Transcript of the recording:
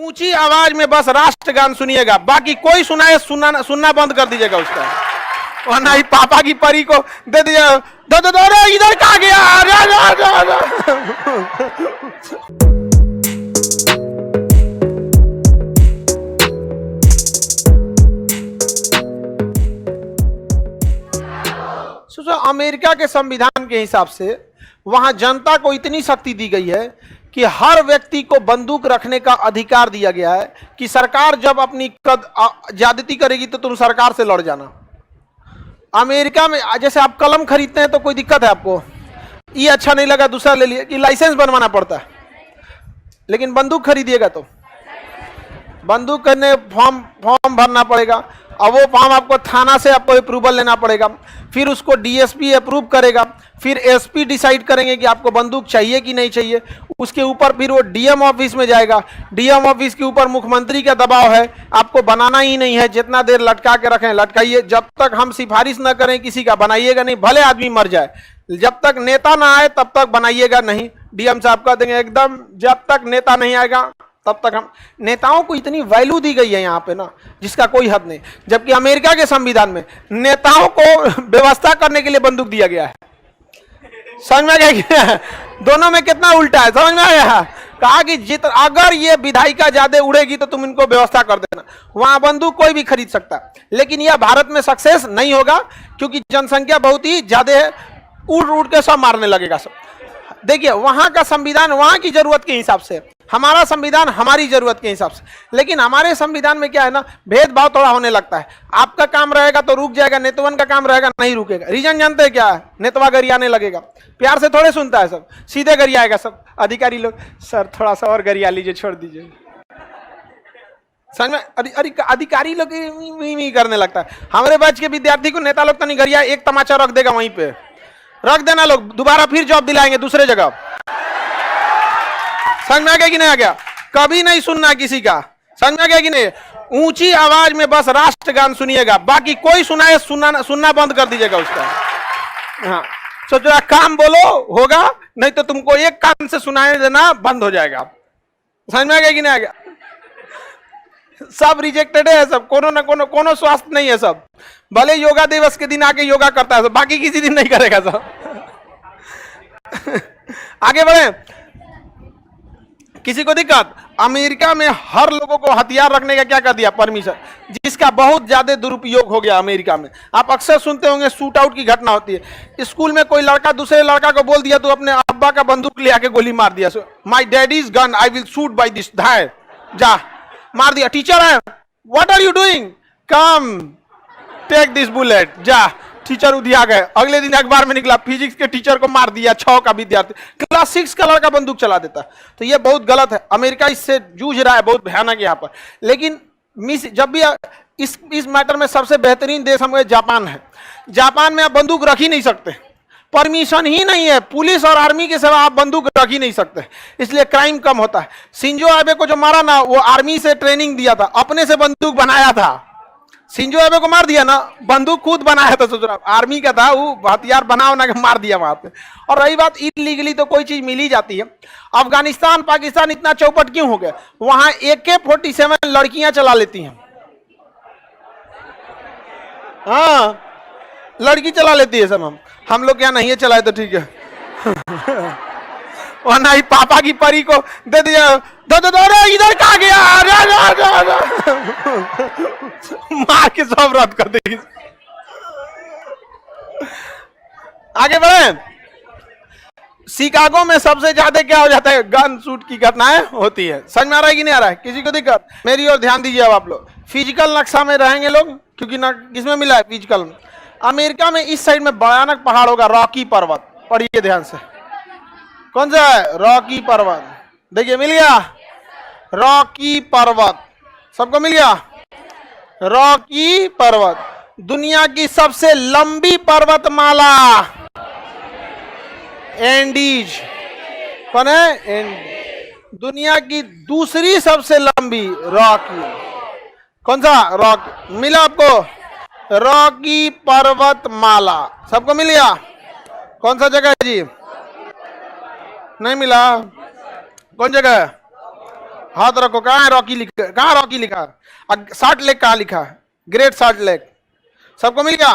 ऊंची आवाज में बस राष्ट्रगान सुनिएगा, बाकी कोई सुनाए सुनना बंद कर दीजिएगा उसका, वरना ही पापा की परी को दे दीजिएगा। दो दो दो इधर कहा गया, जा, जा, जा, जा। सोचो अमेरिका के संविधान के हिसाब से वहां जनता को इतनी शक्ति दी गई है कि हर व्यक्ति को बंदूक रखने का अधिकार दिया गया है कि सरकार जब अपनी ज्यादती करेगी तो तुम सरकार से लड़ जाना। अमेरिका में जैसे आप कलम खरीदते हैं तो कोई दिक्कत है आपको, ये अच्छा नहीं लगा दूसरा ले लिए, कि लाइसेंस बनवाना पड़ता है, लेकिन बंदूक खरीदिएगा तो बंदूक करने फॉर्म भरना पड़ेगा, और वो फॉर्म आपको थाना से आपको अप्रूवल लेना पड़ेगा, फिर उसको डीएसपी अप्रूव करेगा, फिर एसपी डिसाइड करेंगे कि आपको बंदूक चाहिए कि नहीं चाहिए, उसके ऊपर फिर वो डीएम ऑफिस में जाएगा, डीएम ऑफिस के ऊपर मुख्यमंत्री का दबाव है, आपको बनाना ही नहीं है, जितना देर लटका के रखें लटकाइए, जब तक हम सिफारिश न करें किसी का बनाइएगा नहीं, भले आदमी मर जाए, जब तक नेता ना आए तब तक बनाइएगा नहीं। डीएम साहब कह देंगे एकदम जब तक नेता नहीं आएगा तब तक हम। नेताओं को इतनी वैल्यू दी गई है यहाँ पे ना, जिसका कोई हद नहीं, जबकि अमेरिका के संविधान में नेताओं को व्यवस्था करने के लिए बंदूक दिया गया है। समझ में आ गया? दोनों में कितना उल्टा है, समझ में आया? कहा कि अगर ये विधायिका ज्यादा उड़ेगी तो तुम इनको व्यवस्था कर देना। वहां बंदूक कोई भी खरीद सकता, लेकिन यह भारत में सक्सेस नहीं होगा क्योंकि जनसंख्या बहुत ही ज्यादा है, उड़ उड़ के सब मारने लगेगा सब। देखिए वहां का संविधान वहां की जरूरत के हिसाब से, हमारा संविधान हमारी जरूरत के हिसाब से, लेकिन हमारे संविधान में क्या है ना, भेदभाव थोड़ा होने लगता है। आपका काम रहेगा तो रुक जाएगा, नेतवन का काम रहेगा नहीं रुकेगा। रीजन जानते हैं क्या है? नेतवा गरियाने लगेगा, प्यार से थोड़े सुनता है सब, सीधे गरियाएगा सब। अधिकारी लोग सर थोड़ा सा और गरिया लीजिए, छोड़ दीजिए। समझ में? अरे अधिकारी लोग करने लगता है। हमारे बैच के विद्यार्थी को नेता लोग तो नहीं गरिया, एक तमाचा रख देगा वहीं पे, रख देना लोग, दोबारा फिर जॉब दिलाएंगे दूसरे जगह। समझ में आ गया कि नहीं आ गया? कभी नहीं सुनना किसी का, समझ में आ गया कि नहीं? ऊंची आवाज में बस राष्ट्रगान सुनिएगा, बाकी कोई सुनाए सुनना बंद कर दीजिएगा उसका। हाँ सोचो काम बोलो होगा, नहीं तो तुमको एक कान से सुनाए देना बंद हो जाएगा। समझ में आ गया कि नहीं आ गया? सब रिजेक्टेड है सब, कोनो स्वास्थ्य नहीं है सब। भले योगा दिवस के दिन आके योगा करता है सब, बाकी किसी दिन नहीं करेगा सब। आगे बढ़े। किसी को दिक्कत? अमेरिका में हर लोगों को हथियार रखने का क्या कर दिया? परमिशन, जिसका बहुत ज्यादा दुरुपयोग हो गया अमेरिका में। आप अक्सर सुनते होंगे शूट आउट की घटना होती है। स्कूल में कोई लड़का दूसरे लड़का को बोल दिया तो अपने अब्बा का बंदूक ले आके गोली मार दिया। My daddy's gun I will shoot by this, धाय जा मार दिया। टीचर है, what are you doing, come take this bullet, जा। टीचर उधिया गए। अगले दिन अखबार में निकला फिजिक्स के टीचर को मार दिया 6 का विद्यार्थी। क्लास 6 का लड़का बंदूक चला देता। तो ये बहुत गलत है। अमेरिका इससे जूझ रहा है, बहुत भयानक यहाँ पर। लेकिन जब भी इस मैटर में सबसे बेहतरीन देश हमें जापान है। जापान में आप बंदूक रख ही नहीं सकते, परमिशन ही नहीं है। पुलिस और आर्मी के सिवा आप बंदूक रख ही नहीं सकते, इसलिए क्राइम कम होता है। शिंजो आबे को जो मारा ना, वो आर्मी से ट्रेनिंग दिया था, अपने से बंदूक बनाया था। शिंजो आबे को मार दिया ना, बंदूक खुद बनाया था। सोच रहा आर्मी का था, वो हथियार बना के मार दिया वहां पे। और रही बात इलीगली, तो कोई चीज मिल ही जाती है। अफगानिस्तान पाकिस्तान इतना चौपट क्यों हो गया? वहां AK-47 लड़कियां चला लेती हैं। हाँ लड़की चला लेती है सब। हम लोग क्या नहीं है चलाए तो ठीक है। वरना ही पापा की परी को दे दिया, दो दो दो इधर कहा गया, मार के सब रद्द कर देगी। आगे बढ़े। शिकागो में सबसे ज्यादा क्या हो जाता है? गन शूट की घटनाएं होती है। समझ में आ रहा है कि नहीं आ रहा है? किसी को दिक्कत? मेरी ओर ध्यान दीजिए अब आप लोग। फिजिकल नक्शा में रहेंगे लोग, क्योंकि ना किसमें मिला है फिजिकल में। अमेरिका में इस साइड में भयानक पहाड़ होगा, रॉकी पर्वत। पढ़िए ध्यान से, कौन सा है? रॉकी पर्वत। देखिए मिल गया, रॉकी पर्वत। सबको मिल गया? रॉकी पर्वत दुनिया की सबसे लंबी पर्वतमाला एंडीज। कौन है? एंडीज। दुनिया की दूसरी सबसे लंबी रॉकी। कौन सा? रॉकी। मिला आपको? रॉकी पर्वतमाला। सबको मिल गया? कौन सा जगह है जी? नहीं मिला? कौन जगह है? हाथ रखो। कहाँ है रॉकी लिखा? कहाँ रॉकी लिखा? 60 लेख कहाँ लिखा है? ग्रेट 60 लेख सबको मिल गया?